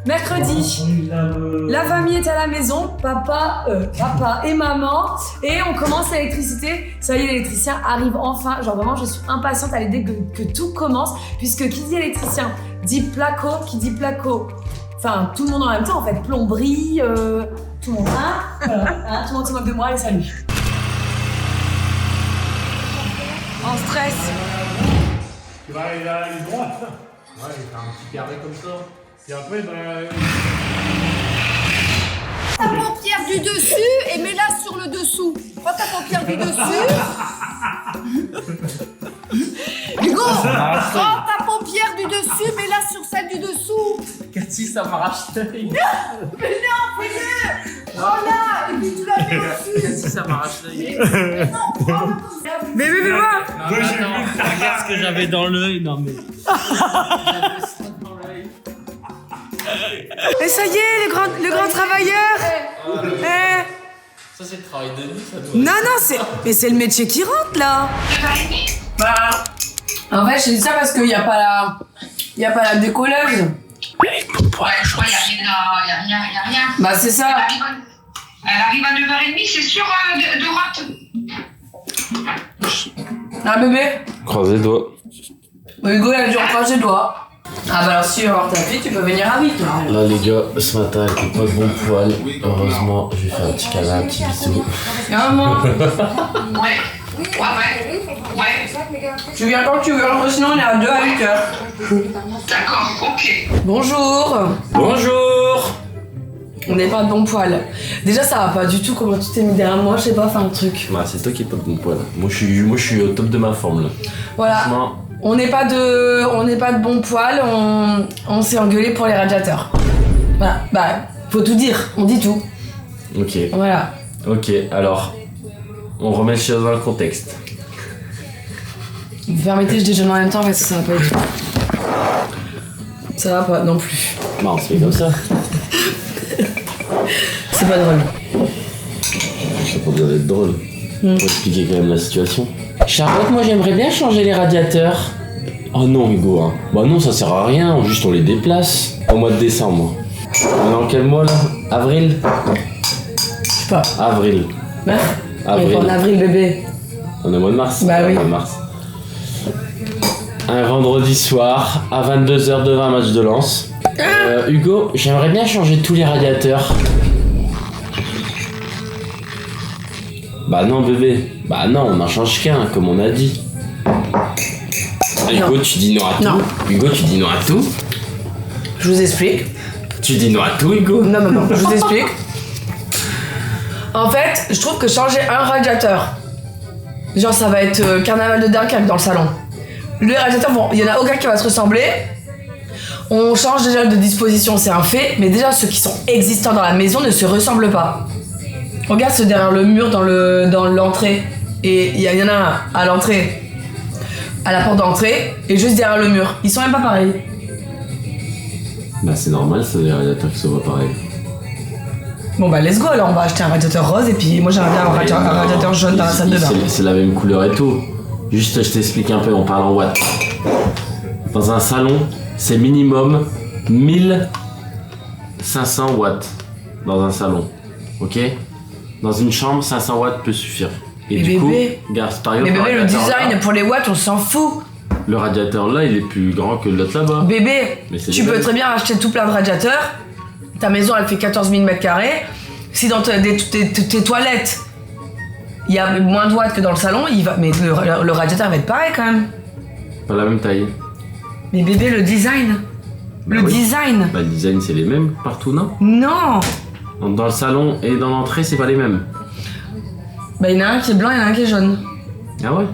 Mercredi, la famille est à la maison, papa et maman, et on commence l'électricité. Ça y est, l'électricien arrive enfin. Genre vraiment, je suis impatiente à l'idée que tout commence, puisque qui dit électricien dit placo, qui dit placo. Enfin, tout le monde en même temps en fait, plomberie, tout le monde, tout le monde se moque de moi, allez salut. En stress. Tu vas aller à la droite. Ouais, t'as un petit carré comme ça. Et après, Ta paupière du dessus et mets-la sur le dessous. Prends ta paupière du dessus. Hugo, prends ta paupière du dessus, mets-la sur celle du dessous. Cathy, ça m'arrache l'œil. Mais non, fais-le. Voilà, et puis tu la mets au-dessus. Cathy, ça m'arrache l'œil. Mais non, prends la paupière. Mais Non, mais attends, regarde ce que j'avais dans l'œil. Non, mais. J'avais ça dans l'œil. Et ça y est, le grand travailleur. Ça, c'est le travail de nuit, ça doit. Non, mais c'est le métier qui rentre là. Bah, en fait, je dis ça parce qu'il n'y a pas la décolleuse. Ouais, je crois qu'il y a rien. Bah, c'est ça. Elle arrive à 9h30, c'est sûr, de droite. Ah, bébé. Croise les doigts. Hugo, il a dû recrocher les doigts. Ah, bah alors, si tu veux voir ta fille, tu peux venir à 8 toi. Là les gars, ce matin elle était pas de bon poil. Heureusement, je vais faire un petit câlin, un petit bisou. Maman, Ouais. tu viens quand tu veux, sinon on est à 2 à 8 heures. D'accord, ok. Bonjour. Bonjour. On n'est pas de bon poil. Déjà, ça va pas du tout. Comment tu t'es mis derrière moi? Je sais pas, faire un truc. Bah c'est toi qui es pas de bon poil. Moi je suis au top de ma forme là. Voilà. Franchement, On n'est pas de bon poil. On s'est engueulé pour les radiateurs. Voilà. Bah, faut tout dire. On dit tout. ok. Voilà. Ok, alors, on remet les choses dans le contexte. Vous permettez, je déjeune en même temps parce que ça va pas du tout. Ça va pas non plus. Bah on se fait comme ça. C'est pas drôle. Ça peut bien être drôle. Faut expliquer quand même la situation. Charlotte, moi, j'aimerais bien changer les radiateurs. Oh non Hugo, hein. Bah non ça sert à rien, juste on les déplace. Au mois de décembre. On est en quel mois là? Avril? Je sais pas. Avril. Hein? Avril. En avril, bébé. On est au mois de mars? Bah oui. Mois de mars. Un vendredi soir, à 22h devant un match de Lens. Hugo, j'aimerais bien changer tous les radiateurs. Bah non bébé, bah non on en change qu'un comme on a dit. Hugo tu dis non à tout. Non. Hugo tu dis non à tout. Je vous explique. Tu dis non à tout Hugo. Non, je vous explique. En fait, je trouve que changer un radiateur, genre ça va être carnaval de Dunkerque dans le salon. Les radiateurs, bon, il y en a aucun qui va se ressembler. On change déjà de disposition, c'est un fait, mais déjà ceux qui sont existants dans la maison ne se ressemblent pas. Regarde ceux derrière le mur dans l'entrée. Et il y en a un à l'entrée, à la porte d'entrée, et juste derrière le mur. Ils sont même pas pareils. Bah c'est normal ça les radiateurs qui soient pas pareils. Bon bah let's go alors, on va acheter un radiateur rose et puis moi j'aimerais bien un radiateur jaune dans la salle de bain. C'est la même couleur et tout. Juste je t'explique un peu, on parle en watts. Dans un salon, c'est minimum 1500 watts dans un salon. Ok? Dans une chambre, 500 watts peut suffire. Et Mais du bébé. coup, Gaspario, Mais bébé, le radiateur design là, pour les watts, on s'en fout. le radiateur là, il est plus grand que l'autre là-bas. Bébé, Mais c'est tu les peux mêmes. très bien acheter tout plein de radiateurs. Ta maison, elle fait 14 000 m². Si dans tes toilettes, il y a moins de watts que dans le salon, mais le radiateur va être pareil quand même. Pas la même taille. Mais bébé, le design. Bah Le oui. design. Bah le design c'est les mêmes partout, non? Non. Dans le salon et dans l'entrée, c'est pas les mêmes. Bah il y en a un qui est blanc, il y en a un qui est jaune. Ah ouais?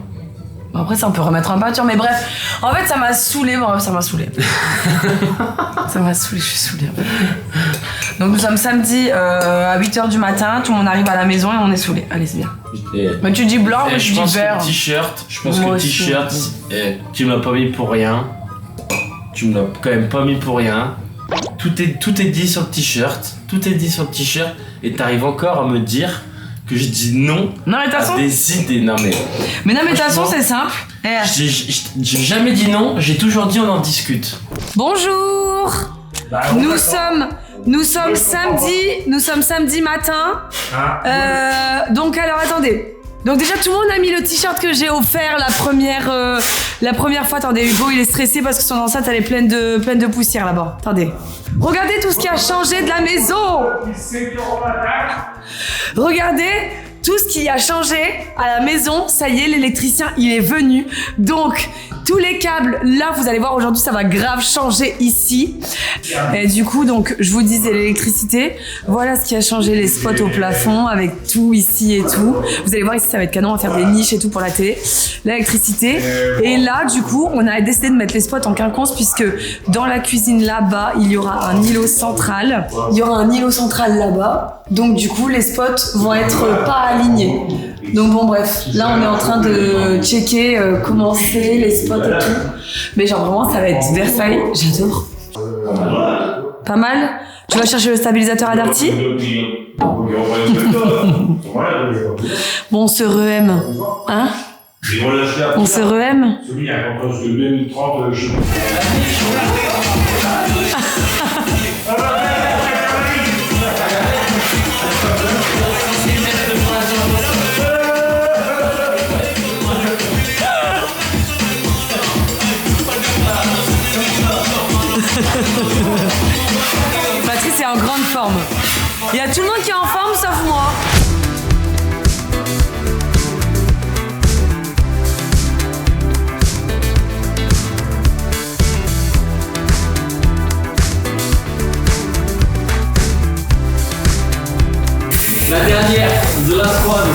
Bon, après ça on peut remettre en peinture, mais bref. En fait ça m'a saoulé, ça m'a saoulé. Ça m'a saoulé, je suis saoulée. Donc nous sommes samedi à 8h du matin, tout le monde arrive à la maison et on est saoulé. Allez c'est bien. Mais tu dis blanc, moi je je dis pense que vert. le t-shirt, je pense Moi que le aussi. t-shirt, tu me l'as pas mis pour rien. Tu me l'as quand même pas mis pour rien. Tout est dit sur le t-shirt. Tout est dit sur le t-shirt. Et t'arrives encore à me dire que je dis non Non mais de toute à façon. des idées. Non mais. Mais non mais de toute façon Franchement, c'est simple. J'ai jamais dit non, j'ai toujours dit on en discute. Bonjour. Nous sommes samedi matin. Donc alors attendez. Donc déjà tout le monde a mis le t-shirt que j'ai offert la première fois. Attendez, Hugo il est stressé parce que son enceinte elle est pleine de poussière là-bas. Attendez. Regardez tout ce qui a changé de la maison. Regardez tout ce qui a changé à la maison. Ça y est, l'électricien il est venu. Donc tous les câbles, là vous allez voir aujourd'hui ça va grave changer ici. Et du coup donc je vous disais l'électricité, voilà ce qui a changé, les spots au plafond avec tout ici et tout. Vous allez voir ici ça va être canon à faire des niches et tout pour la télé. L'électricité. Et là du coup on a décidé de mettre les spots en quinconce puisque dans la cuisine là-bas il y aura un îlot central. Il y aura un îlot central là-bas. Donc du coup les spots vont être pas alignés. Donc bon bref, là on est en train de checker comment c'est les spots et tout. Mais genre vraiment ça va être Versailles, j'adore. Pas mal. Tu vas chercher le stabilisateur à Darty? Bon on se re-aime. Hein? On se re-aime? Patrice est en grande forme. Il y a tout le monde qui est en forme sauf moi. La dernière, de la squad.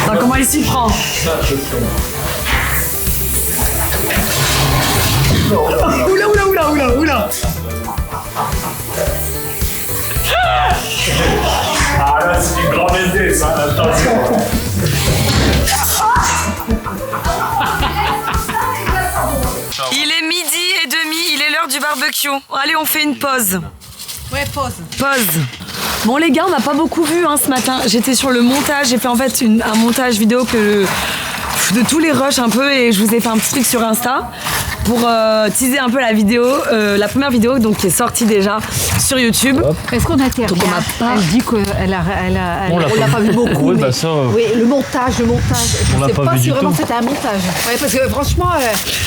Alors, comment il s'y prend? Oula. Ah là, c'est du grand BD, ça, attention. Il est 12h30, il est l'heure du barbecue. Allez, on fait une pause. Ouais, pause. Bon les gars, on n'a pas beaucoup vu ce matin. J'étais sur le montage, j'ai fait en fait un montage vidéo de tous les rushs un peu et je vous ai fait un petit truc sur Insta pour teaser un peu la vidéo, la première vidéo donc qui est sortie déjà sur YouTube. Est-ce qu'on a terminé? Elle dit qu'elle l'a pas vu beaucoup. Oui, mais- bah ça. Oui, le montage. Je On l'a sais pas pas vu si du vraiment tout. c'était un montage. Ouais, parce que franchement,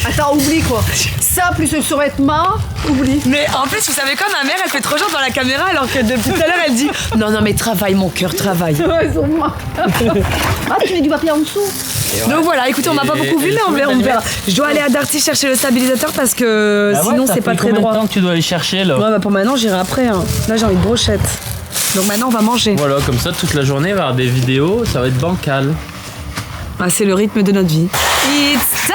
attends, oublie quoi. Ça plus le survêtement, oublie. Mais en plus, vous savez quoi, ma mère, elle fait trop genre dans la caméra alors que depuis tout à l'heure, elle dit non, mais travaille mon cœur, travaille. Ouais, sûrement. Ah, tu mets du papier en dessous. Donc voilà, écoutez, on n'a pas beaucoup vu, mais on verra. Je dois aller à Darty chercher le stabilisateur parce que sinon, c'est pas très droit. Combien de temps que tu dois aller chercher là? Ouais, bah pour maintenant, j'irai après. Là, j'ai envie de brochette. Donc maintenant, on va manger. Voilà, comme ça toute la journée, il va y avoir des vidéos, ça va être bancal. Ah, c'est le rythme de notre vie. It's time!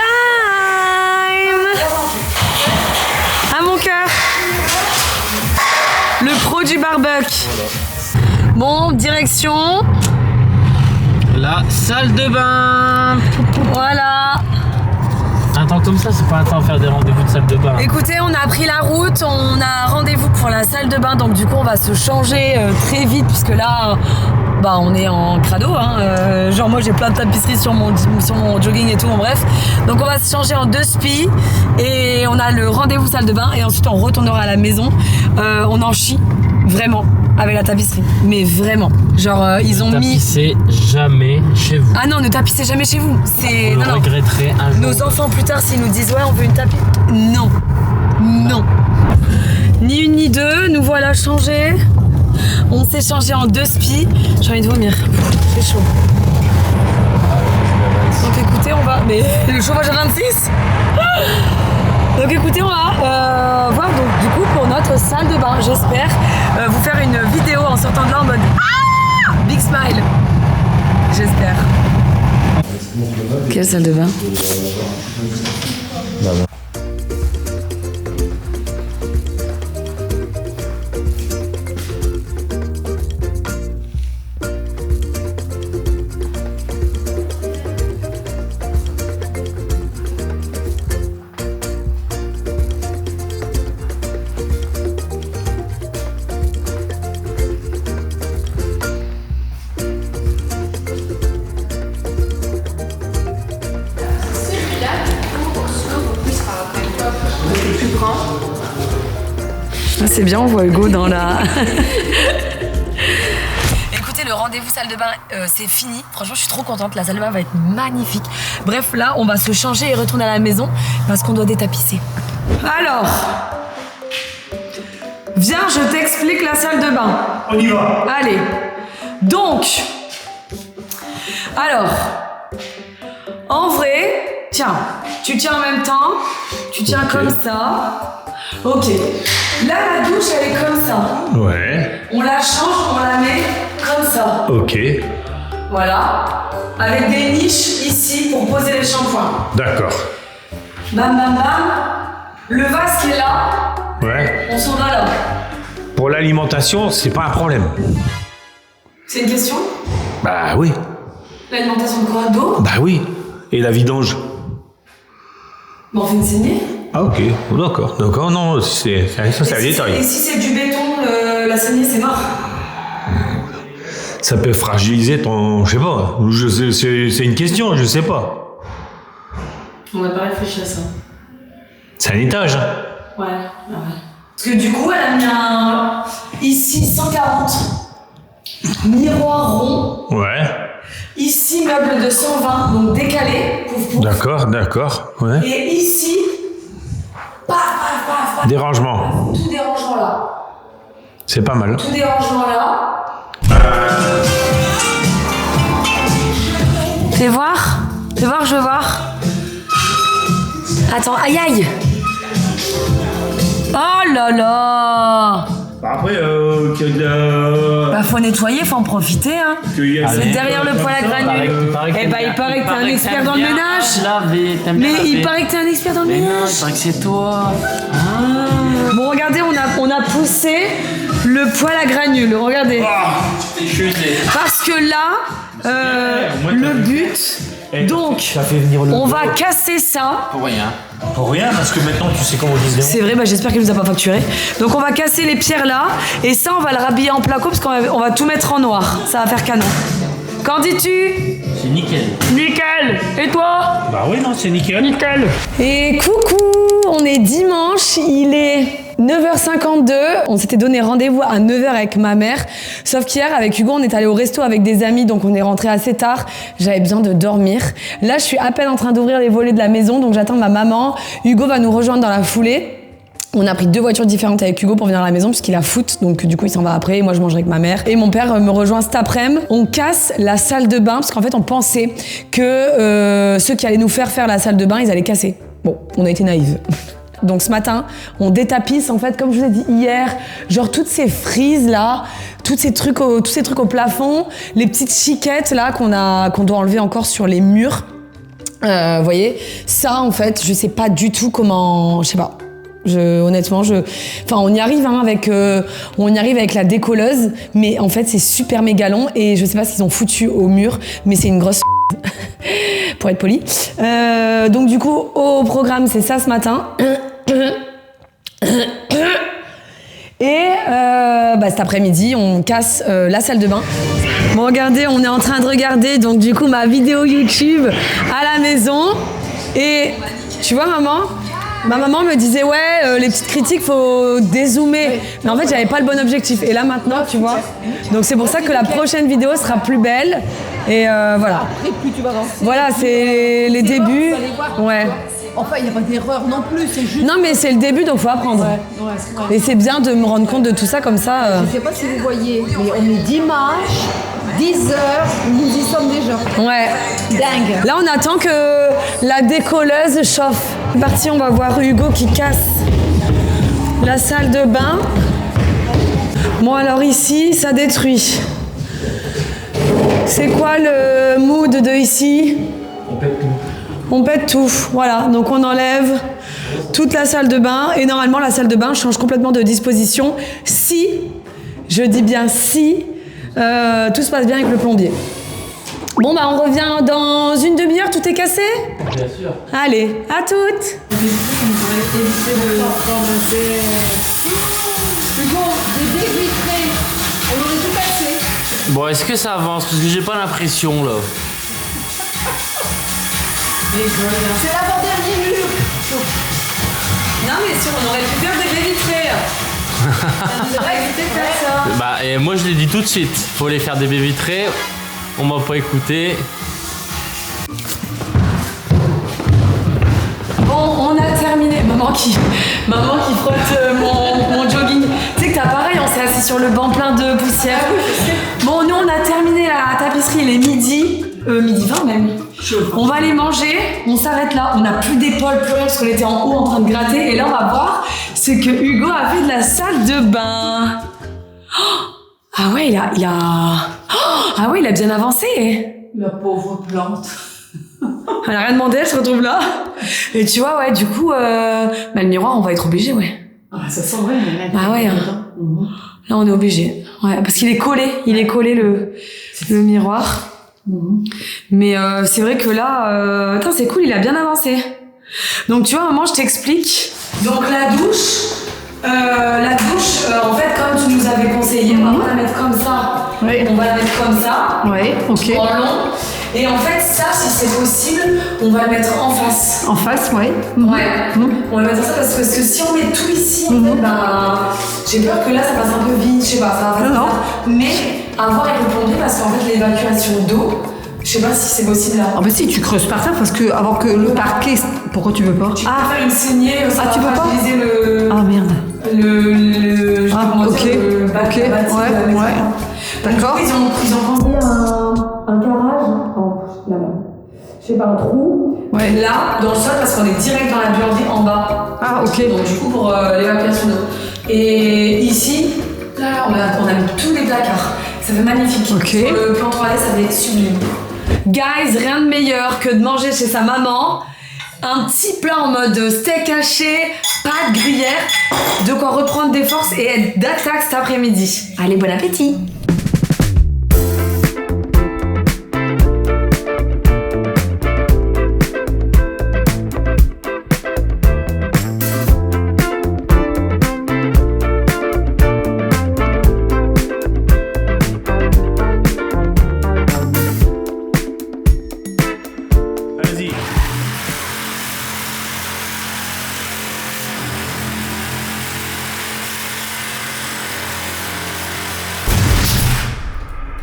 À mon cœur! Le pro du barbecue. Bon, direction. La salle de bain. Voilà. Un temps comme ça, c'est pas un temps à faire des rendez-vous de salle de bain. Écoutez, on a pris la route, on a rendez-vous pour la salle de bain, donc du coup on va se changer très vite puisque là, bah on est en crado, genre moi j'ai plein de tapisseries sur mon jogging et tout, en bref. Donc on va se changer en 2 spi et on a le rendez-vous salle de bain et ensuite on retournera à la maison. On en chie, vraiment, avec la tapisserie, mais vraiment. Genre ils ont mis... Tapissez jamais chez vous. Ah non, ne tapissez jamais chez vous, c'est... Vous Non, le non. regretterez un jour. Nos enfants plus tard s'ils nous disent ouais on veut une tapis. Non. Ni une ni deux, nous voilà changés. On s'est changé en 2 spi. J'ai envie de vomir. C'est chaud. Donc écoutez, on va. Mais le chauffage à 26. Donc écoutez, on va voir donc du coup pour notre salle de bain, j'espère vous faire une vidéo en sortant de là en mode ah big smile. J'espère. Quelle salle de bain? Celui-là, du coup, on se plus C'est bien, on voit Hugo dans la... Écoutez, le rendez-vous salle de bain, c'est fini. Franchement, je suis trop contente. La salle de bain va être magnifique. Bref, là, on va se changer et retourner à la maison parce qu'on doit détapisser. Alors, viens, je t'explique la salle de bain. On y va. Allez. Donc, alors, en vrai, tiens, tu tiens en même temps. Tu tiens comme ça. Ok. Là, la douche, elle est comme ça. Ouais. On la change, on la met comme ça. Ok. Voilà. Avec des niches ici pour poser les shampoings. D'accord. Bam, bam, bam. Le vase qui est là, Ouais. on s'en va là. Pour l'alimentation, c'est pas un problème. C'est une question? Bah oui. L'alimentation de quoi? D'eau? Bah oui. Et la vidange. Bon, on fait une saignée. Ah ok. D'accord. D'accord. Non, ça c'est un Et détail. si c'est du béton, la saignée, c'est mort. Ça peut fragiliser ton... Je sais pas. C'est une question, je sais pas. On n'a pas réfléchi à ça. C'est un étage. Hein. Ouais, Parce que du coup, elle a mis un... Ici, 140. Miroir rond. Ouais. Ici, meuble de 120, donc décalé. Pouf, pouf. D'accord. Ouais. Et ici, paf. Des rangements. Tout des rangements là. C'est pas mal. Tout des rangements là. Fais voir, je veux voir. Attends, aïe. Oh là là. Après, qu'il y a de la... Bah faut nettoyer, faut en profiter hein. C'est derrière le poêle à granule. Eh bah il paraît que t'es un expert dans le ménage. Mais il paraît que t'es un expert dans le ménage. Non, il paraît que c'est toi. Bon regardez, on a poussé le poêle à granules. Regardez. Parce que là, le but. Donc, on va casser ça. Pour rien. Pour rien, parce que maintenant tu sais comment on dit. C'est vrai, bah j'espère qu'il nous a pas facturé. Donc on va casser les pierres là, et ça on va le rhabiller en placo parce qu'on va tout mettre en noir. Ça va faire canon. Qu'en dis-tu? C'est nickel. Nickel. Et toi? Bah oui, non, c'est nickel. Nickel. Et coucou, on est dimanche, il est 9h52. On s'était donné rendez-vous à 9h avec ma mère. Sauf qu'hier, avec Hugo, on est allé au resto avec des amis, donc on est rentré assez tard. J'avais besoin de dormir. Là, je suis à peine en train d'ouvrir les volets de la maison, donc j'attends ma maman. Hugo va nous rejoindre dans la foulée. On a pris 2 voitures différentes avec Hugo pour venir à la maison puisqu'il a foot, donc du coup il s'en va après, moi je mange avec ma mère. Et mon père me rejoint cet après-midi. On casse la salle de bain parce qu'en fait on pensait que ceux qui allaient nous faire la salle de bain, ils allaient casser. Bon, on a été naïves. Donc ce matin, on détapisse en fait, comme je vous ai dit hier, genre toutes ces frises là, tous ces trucs au plafond, les petites chiquettes là qu'on doit enlever encore sur les murs. Vous voyez, ça en fait, je sais pas du tout comment, je sais pas. Honnêtement, on y arrive avec la décolleuse, mais en fait c'est super méga long et je sais pas ce qu'ils ont foutu au mur, mais c'est une grosse pour être poli. Donc du coup au programme c'est ça ce matin. Et cet après-midi on casse la salle de bain. Bon regardez, on est en train de regarder donc du coup ma vidéo YouTube à la maison et tu vois maman. Ma maman me disait les petites critiques faut dézoomer, mais en fait j'avais pas le bon objectif et là maintenant tu vois, donc c'est pour ça que la prochaine vidéo sera plus belle et voilà. Après, plus tu vas avancer. Voilà, c'est les débuts. Ouais. Enfin, il n'y a pas d'erreur non plus, c'est juste. Non mais c'est le début donc faut apprendre. Ouais. Et c'est bien de me rendre compte de tout ça comme ça. Je sais pas si vous voyez, mais on est dimanche, 10h, nous y sommes déjà. Ouais. Dingue. Là on attend que la décolleuse chauffe. C'est parti, on va voir Hugo qui casse la salle de bain. Bon alors ici, ça détruit. C'est quoi le mood de ici? On pète tout, voilà. Donc on enlève toute la salle de bain et normalement la salle de bain change complètement de disposition si, je dis bien si, tout se passe bien avec le plombier. Bon on revient dans une demi-heure, tout est cassé? Bien sûr. Allez, à toutes. Hugo, des baies vitrées, on aurait tout cassé. Bon, est-ce que ça avance? Parce que j'ai pas l'impression là. C'est l'avant-dernier mur. Non mais si on aurait pu faire des baies vitrées. Bah, et moi je l'ai dit tout de suite, faut les faire des baies vitrées, on m'a pas écouté. Bon, on a terminé. Maman qui frotte mon jogging. Tu sais que t'as pareil, on s'est assis sur le banc plein de poussière. Bon, nous on a terminé la tapisserie, il est midi 20 même. On va aller manger, on s'arrête là. On n'a plus d'épaule, plus rien parce qu'on était en haut en train de gratter. Et là on va voir ce que Hugo a fait de la salle de bain. Oh, ah ouais, il a bien avancé. La pauvre plante. Elle a rien demandé, elle se retrouve là. Et tu vois, ouais, du coup, le miroir, on va être obligé, ouais. Ah, ça sent vrai, mais Ah ouais, hein. Là, on est obligé. Ouais, parce qu'il est collé. Il est collé, le miroir. Mais c'est vrai que là, attends, c'est cool, il a bien avancé. Donc, tu vois, maman, je t'explique. Donc, la douche, en fait, comme tu nous avais conseillé, on va pas la mettre comme ça. Oui. On va la mettre comme ça. Ouais, ok. En long. Et en fait, ça, si c'est possible, on va le mettre en face. En face, ouais. Ouais. On va mettre ça parce que si on met tout ici, en fait, ben, j'ai peur que là, ça passe un peu vite, je sais pas, ça va pas. Non. Mais à voir avec le plombier parce qu'en fait, l'évacuation d'eau, je sais pas si c'est possible là. Ah bah si, tu creuses par terre parce que avant que le parquet... Pourquoi tu veux pas? Tu peux faire une saignée, ça tu va peux pas utiliser le... Ah merde. je sais pas comment ok. dire, le bâti de la maison. Ouais. D'accord. Donc, ils ont pensé un garage, là-bas. Je sais pas, un trou. Ouais. Là, dans le sol, parce qu'on est direct dans la buanderie en bas. Ah, ok. Donc, du coup, pour l'évacuation d'eau. Et ici, là, on a mis tous les placards. Ça fait magnifique. Ok. Sur le plan 3D, ça fait sublime. Guys, rien de meilleur que de manger chez sa maman. Un petit plat en mode steak haché, pâte gruyère, de quoi reprendre des forces et être d'attaque cet après-midi. Allez, bon appétit! Vas-y.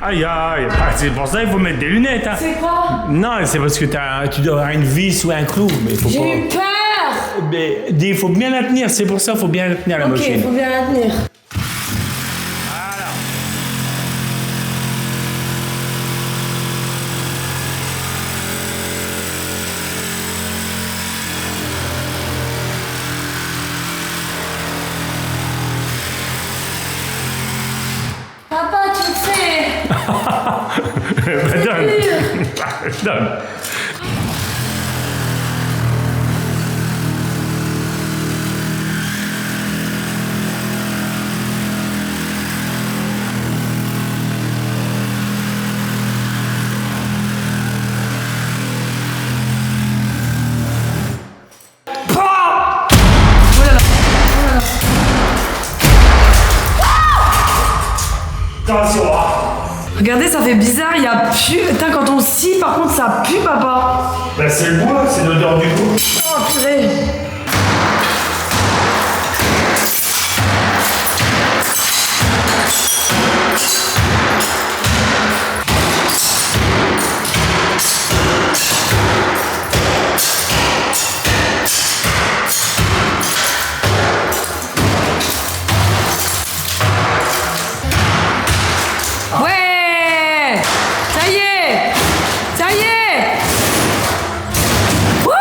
Aïe aïe, c'est pour ça qu'il faut mettre des lunettes. Hein. C'est quoi? Non, c'est parce que tu dois avoir une vis ou un clou, mais il faut J'ai pas. eu peur! Mais il faut bien la tenir, c'est pour ça qu'il faut bien la tenir la Ok, machine. faut bien la tenir. Voilà. Papa, tu le fais! Bah, donne. Donne. Attention. Regardez, ça fait bizarre, il y a pu. Putain, quand on scie, par contre, ça pue, papa! Bah, c'est le bois, c'est l'odeur du bois. Oh, purée! Ouais! Ça y est! Ça y est! Wouh!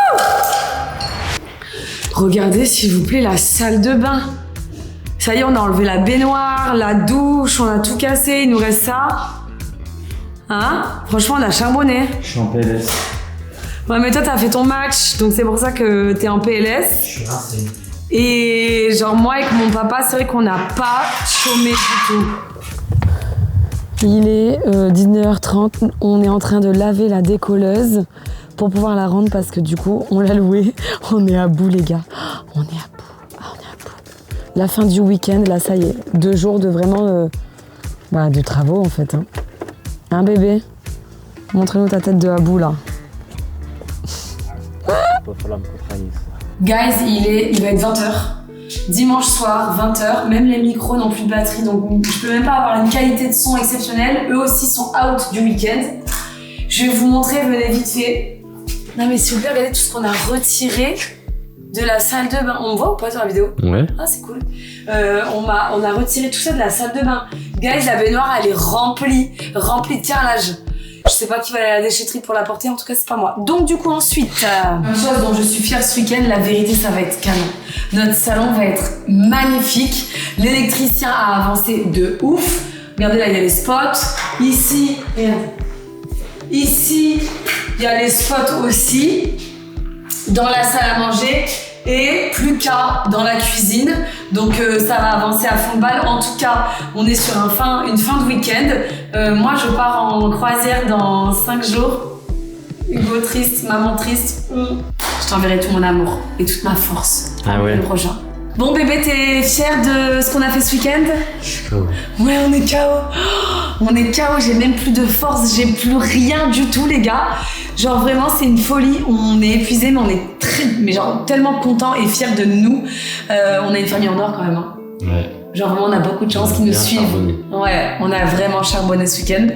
Regardez, s'il vous plaît, la salle de bain. Ça y est, on a enlevé la baignoire, la douche, on a tout cassé, il nous reste ça. Hein? Franchement, on a charbonné. Je suis en PLS. Ouais, mais toi, t'as fait ton match, donc c'est pour ça que t'es en PLS. Je suis rincé. Et genre, moi, avec mon papa, c'est vrai qu'on n'a pas chômé du tout. Il est 19h30, on est en train de laver la décolleuse pour pouvoir la rendre parce que du coup, on l'a louée. On est à bout, les gars. On est à bout. Ah, on est à bout. La fin du week-end, là, ça y est. 2 jours de vraiment de travaux, en fait. Hein, bébé? Montre-nous ta tête de à bout, là. Il va falloir me contrarier ça. Guys, il va être 20h. Dimanche soir, 20h, même les micros n'ont plus de batterie, donc je peux même pas avoir une qualité de son exceptionnelle. Eux aussi sont out du week-end. Je vais vous montrer, venez vite fait. Non mais s'il vous plaît, regardez tout ce qu'on a retiré de la salle de bain. On me voit ou pas sur la vidéo? Ouais. Ah c'est cool. On a retiré tout ça de la salle de bain. Guys, la baignoire elle est remplie de carrelage. Je sais pas qui va aller à la déchetterie pour la porter, en tout cas c'est pas moi. Donc du coup ensuite, une chose dont je suis fière ce week-end, la vérité ça va être canon. Notre salon va être magnifique. L'électricien a avancé de ouf. Regardez là, il y a les spots. Ici, regarde. Ici, il y a les spots aussi. Dans la salle à manger. Et plus qu'à dans la cuisine. Donc ça va avancer à fond de balle. En tout cas, on est sur une fin de week-end. Moi, je pars en croisière dans 5 jours. Hugo triste, maman triste. Je t'enverrai tout mon amour et toute ma force. Ah ouais. Le prochain. Bon bébé, t'es fier de ce qu'on a fait ce week-end? Je suis KO. Ouais, on est KO. On est KO, j'ai même plus de force, j'ai plus rien du tout les gars. Genre vraiment c'est une folie, on est épuisé mais on est tellement content et fiers de nous. On a une famille en or quand même. Hein. Ouais. Genre vraiment on a beaucoup de chance qu'ils nous Bien suivent. charbonné. Ouais, on a vraiment charbonné ce week-end.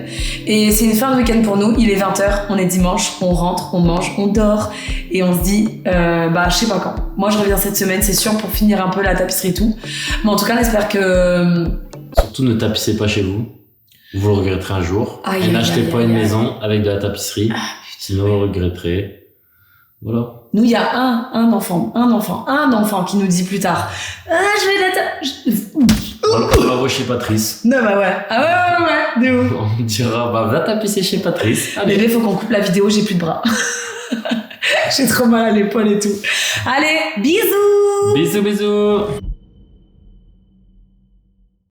Et c'est une fin de week-end pour nous, il est 20h, on est dimanche, on rentre, on mange, on dort. Et on se dit, je sais pas quand. Moi je reviens cette semaine c'est sûr pour finir un peu la tapisserie et tout. Mais en tout cas on espère que... Surtout ne tapissez pas chez vous. Vous le regretterez un jour. Aïe, Et n'achetez aïe, pas aïe, une aïe. maison avec de la tapisserie. Sinon vous regretterez. Voilà. Nous, il y a un enfant qui nous dit plus tard je vais On va voir chez Patrice. Non, bah ouais. Ah ouais, de ouf. On dira, va tapisser chez Patrice. Allez. Bébé, faut qu'on coupe la vidéo, j'ai plus de bras. J'ai trop mal à l'épaule et tout. Allez, bisous! Bisous, bisous.